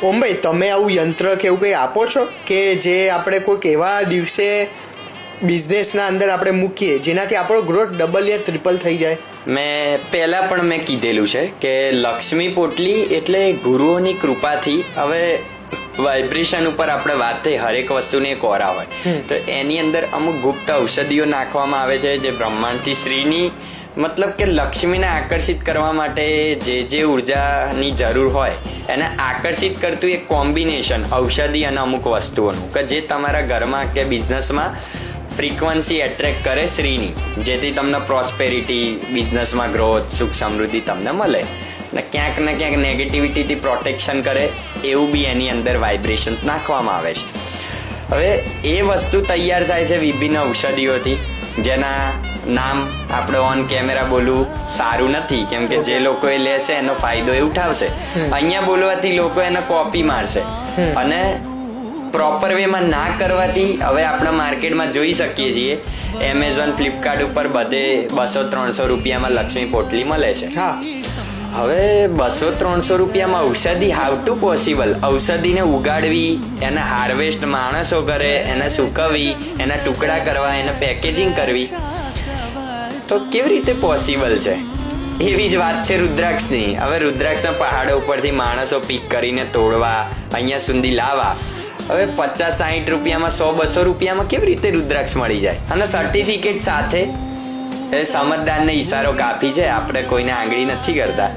ઓમભાઈ, તમે આવું યંત્ર કે એવું કંઈ આપો છો કે જે આપણે કોઈક એવા દિવસે બિઝનેસના અંદર આપણે મૂકીએ જેનાથી આપણો ગ્રોથ ડબલ યા ટ્રિપલ થઈ જાય? મેં કીધેલું છે કે લક્ષ્મી પોટલી એટલે ગુરુઓની કૃપાથી. હવે વાઇબ્રેશન ઉપર આપણે વાત થઈ, હરેક વસ્તુની એક ઓરા હોય, તો એની અંદર અમુક ગુપ્ત ઔષધિઓ નાખવામાં આવે છે જે બ્રહ્માંડથી શ્રીની મતલબ કે લક્ષ્મીને આકર્ષિત કરવા માટે જે ઉર્જાની જરૂર હોય એને આકર્ષિત કરતું એક કોમ્બિનેશન ઔષધિ અને અમુક વસ્તુઓનું કે જે તમારા ઘરમાં કે બિઝનેસમાં ફ્રીક્વન્સી એટ્રેક્ટ કરે શ્રીની, જેથી તમને પ્રોસ્પેરિટી, બિઝનેસમાં ગ્રોથ, સુખ સમૃદ્ધિ તમને મળે ને ક્યાંક ને ક્યાંક નેગેટિવિટીથી પ્રોટેક્શન કરે એવું બી એની અંદર વાઇબ્રેશન્સ નાખવામાં આવે છે. હવે એ વસ્તુ તૈયાર થાય છે વિભિન્ન ઔષધિઓથી, જેના નામ આપણે ઓન કેમેરા બોલવું સારું નથી, કેમ કે જે લોકો એ લેશે એનો ફાયદો એ ઉઠાવશે. અહીંયા બોલવાથી લોકો એને કોપી મારશે અને પ્રોપર વેમાં ના કરવાથી હવે આપણે માર્કેટમાં જોઈ શકીએ છીએ એમેઝોન, ફ્લિપકાર્ટ ઉપર બધે 200-300 રૂપિયામાં લક્ષ્મી પોટલી મળે છે. હવે 200-300 રૂપિયામાં ઔષધિ હાઉ ટુ પોસિબલ? ઔષધિને ઉગાડવી, એને હાર્વેસ્ટ માણસો કરે, એને સૂકવવી, એના ટુકડા કરવા, એને પેકેજિંગ કરવી, તો કેવી રીતે પોસિબલ છે? એવી જ વાત છે રુદ્રાક્ષની. હવે રુદ્રાક્ષના પહાડો ઉપરથી માણસો પિક કરીને તોડવા, અહીંયા સુધી લાવવા. હવે 50-60 રૂપિયામાં, 100-200 રૂપિયામાં કેવી રીતે રુદ્રાક્ષ મળી જાય? અને સર્ટિફિકેટ સાથે. એ સમજદારને ઈશારો કાફી છે, આપણે કોઈને આંગળી નથી કરતા.